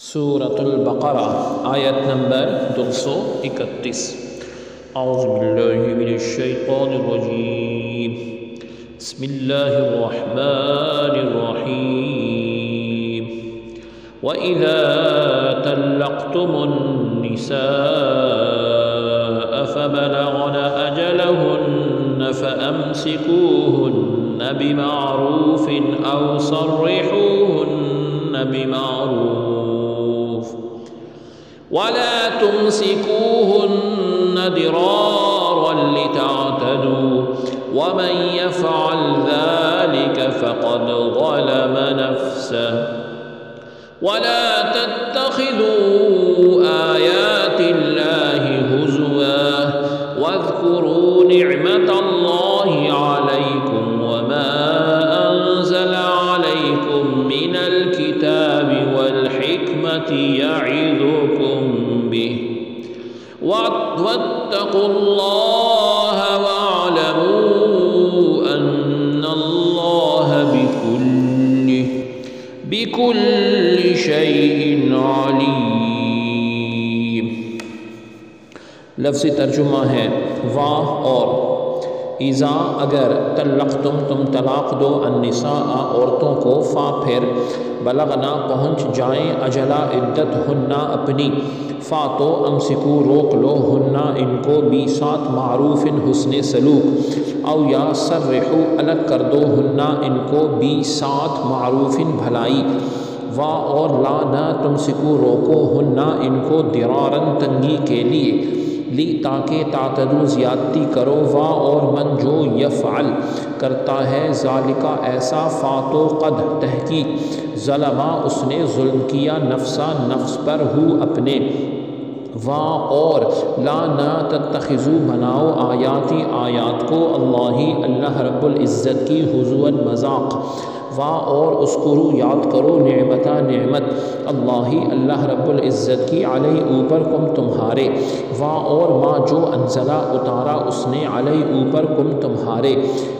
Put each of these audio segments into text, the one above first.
سورة البقرہ آیت نمبر 231۔ اعوذ باللہ من الشیطان الرجیم، بسم اللہ الرحمن الرحیم۔ وَإِذَا طَلَّقْتُمُ النِّسَاءَ فَبَلَغْنَ أَجَلَهُنَّ فَأَمْسِكُوهُنَّ بِمَعْرُوفٍ أَوْ صَرِّحُوهُنَّ بِمَعْرُوفٍ وَلَا تُمْسِكُوهُنَّ ضِرَارًا لِتَعْتَدُوا وَمَنْ يَفْعَلْ ذَلِكَ فَقَدْ ظَلَمَ نَفْسَهُ وَلَا تَتَّخِذُوا آيَاتِ اللَّهِ هُزُوًا وَاذْكُرُوا نِعْمَةَ اللَّهِ عَلَيْكُمْ وَمَا أَنزَلَ عَلَيْكُمْ مِنَ الْكِتَابِ وَالْحِكْمَةِ يَعِظُكُمْ بِهِ وَاتَّقُوا اللَّهَ وَاعْلَمُوا أَنَّ اللَّهَ بِكُلِّ شَيْءٍ عَلِيمٌ۔ لفظی ترجمہ ہے واہ اور اذا اگر طلقتم تم طلاق دو النساء عورتوں کو فا پھر بلغنا پہنچ جائیں اجلا عدت ہننا اپنی فا تو امسکو روک لو ہننا ان کو بیسات معروف حسن سلوک او یا سرحو الگ کر دو ہننا ان کو بیسات معروف بھلائی وا اور لا نہ تمسکو روکو ہننا ان کو درارن تنگی کے لیے لی تاکہ تعتدو زیادتی کرو وا اور من جو یفعل کرتا ہے ذالکا ایسا فاتو قد تحقیق ظلمہ اس نے ظلم کیا نفسا نفس پر ہو اپنے وا اور لا نہ تتخذو بناؤ آیاتی آیات کو اللہ رب العزت کی حضوً مذاق وا اور اذکرو یاد کرو نعمت اللہ رب العزت کی علی اوپر کم تمہارے وا اور ما جو انزلہ اتارا اس نے علی اوپر کم تمہارے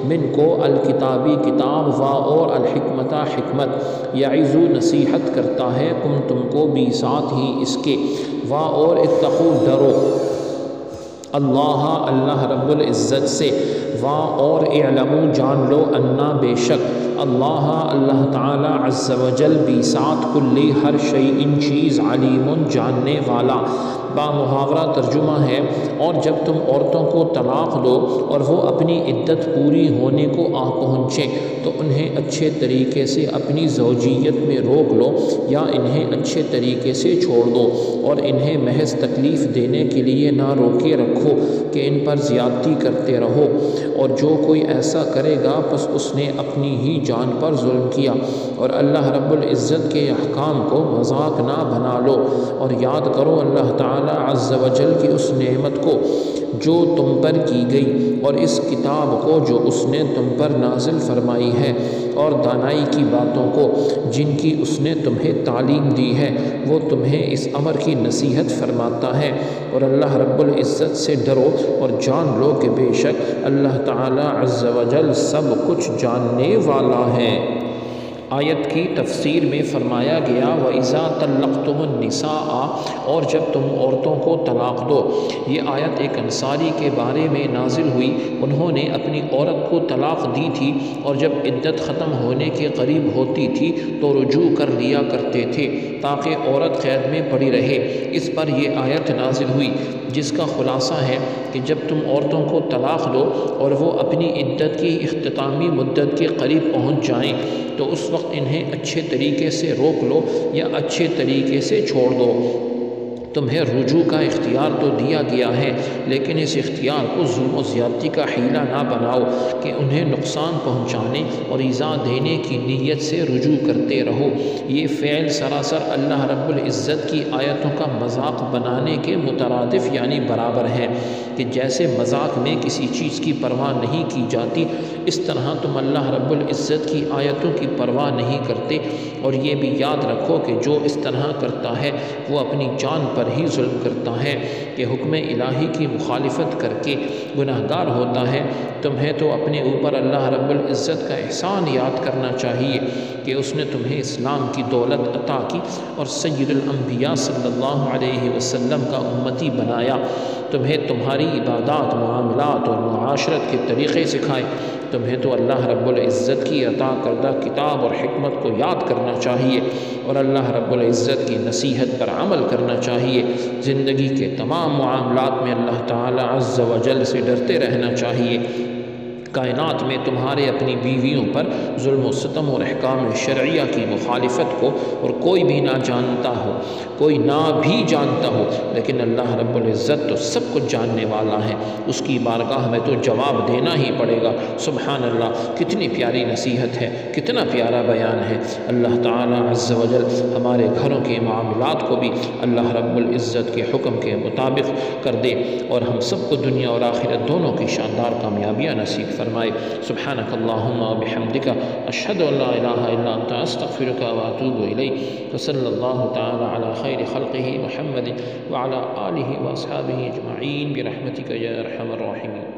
من کو الکتابی کتاب وا اور الحکمتہ حکمت یعظو نصیحت کرتا ہے کم تم کو بھی ساتھ ہی اس کے وا اور اتقو ڈرو اللہ رب العزت سے وا اور اعلمو جان لو انا بے شک اللہ تعالی عز و جل بھی ساتھ کلی ہر شیء چیز علیم جاننے والا با محاورہ ترجمہ ہے اور جب تم عورتوں کو طلاق دو اور وہ اپنی عدت پوری ہونے کو آ پہنچیں تو انہیں اچھے طریقے سے اپنی زوجیت میں روک لو یا انہیں اچھے طریقے سے چھوڑ دو اور انہیں محض تکلیف دینے کے لیے نہ روکے رکھو کہ ان پر زیادتی کرتے رہو اور جو کوئی ایسا کرے گا پس اس نے اپنی ہی جان پر ظلم کیا اور اللہ رب العزت کے احکام کو مذاق نہ بنا لو اور یاد کرو اللہ تعالی عز و جل کی اس نعمت کو جو تم پر کی گئی اور اس کتاب کو جو اس نے تم پر نازل فرمائی ہے اور دانائی کی باتوں کو جن کی اس نے تمہیں تعلیم دی ہے وہ تمہیں اس امر کی نصیحت فرماتا ہے اور اللہ رب العزت سے ڈرو اور جان لو کہ بے شک اللہ تعالی عز و جل سب کچھ جاننے والا ہے۔ آیت کی تفسیر میں فرمایا گیا وَإِذَا طَلَّقْتُمُ النِّسَاءَ اور جب تم عورتوں کو طلاق دو، یہ آیت ایک انصاری کے بارے میں نازل ہوئی۔ انہوں نے اپنی عورت کو طلاق دی تھی اور جب عدت ختم ہونے کے قریب ہوتی تھی تو رجوع کر لیا کرتے تھے تاکہ عورت قید میں پڑی رہے۔ اس پر یہ آیت نازل ہوئی جس کا خلاصہ ہے کہ جب تم عورتوں کو طلاق دو اور وہ اپنی عدت کی اختتامی مدت کے قریب پہنچ جائیں تو اس وقت انہیں اچھے طریقے سے روک لو یا اچھے طریقے سے چھوڑ دو۔ تمہیں رجوع کا اختیار تو دیا گیا ہے لیکن اس اختیار کو ظلم و زیادتی کا حیلہ نہ بناؤ کہ انہیں نقصان پہنچانے اور ایذا دینے کی نیت سے رجوع کرتے رہو۔ یہ فعل سراسر اللہ رب العزت کی آیتوں کا مذاق بنانے کے مترادف یعنی برابر ہے کہ جیسے مذاق میں کسی چیز کی پرواہ نہیں کی جاتی اس طرح تم اللہ رب العزت کی آیتوں کی پرواہ نہیں کرتے اور یہ بھی یاد رکھو کہ جو اس طرح کرتا ہے وہ اپنی جان پر پر ہی ظلم کرتا ہے، کہ حکم الہی کی مخالفت کر کے گناہ گار ہوتا ہے، تمہیں تو اپنے اوپر اللہ رب العزت کا احسان یاد کرنا چاہیے کہ اس نے تمہیں اسلام کی دولت عطا کی اور سید الانبیاء صلی اللہ علیہ وسلم کا امتی بنایا، تمہیں تمہاری عبادات، معاملات اور معاشرت کے طریقے سکھائے، تمہیں تو اللہ رب العزت کی عطا کردہ کتاب اور حکمت کو یاد کرنا چاہیے اور اللہ رب العزت کی نصیحت پر عمل کرنا چاہیے، زندگی کے تمام معاملات میں اللہ تعالی عز و جل سے ڈرتے رہنا چاہیے۔ کائنات میں تمہارے اپنی بیویوں پر ظلم و ستم اور احکام شرعیہ کی مخالفت کو اور کوئی بھی نہ جانتا ہو، کوئی نہ بھی جانتا ہو، لیکن اللہ رب العزت تو سب کچھ جاننے والا ہے، اس کی بارگاہ میں تو جواب دینا ہی پڑے گا۔ سبحان اللہ، کتنی پیاری نصیحت ہے، کتنا پیارا بیان ہے۔ اللہ تعالی عز و جل ہمارے گھروں کے معاملات کو بھی اللہ رب العزت کے حکم کے مطابق کر دے اور ہم سب کو دنیا اور آخرت دونوں کی شاندار کامیابیاں نصیب فرمائے۔ سبحانک اللہم و بحمدک، اشہد ان لا الہ الا انت، استغفرک و اتوب الیک، وصلی اللہ تعالی علی خیر خلقہ محمد وعلی آلہ واصحابہ اجمعین برحمتک یا ارحم الراحمین۔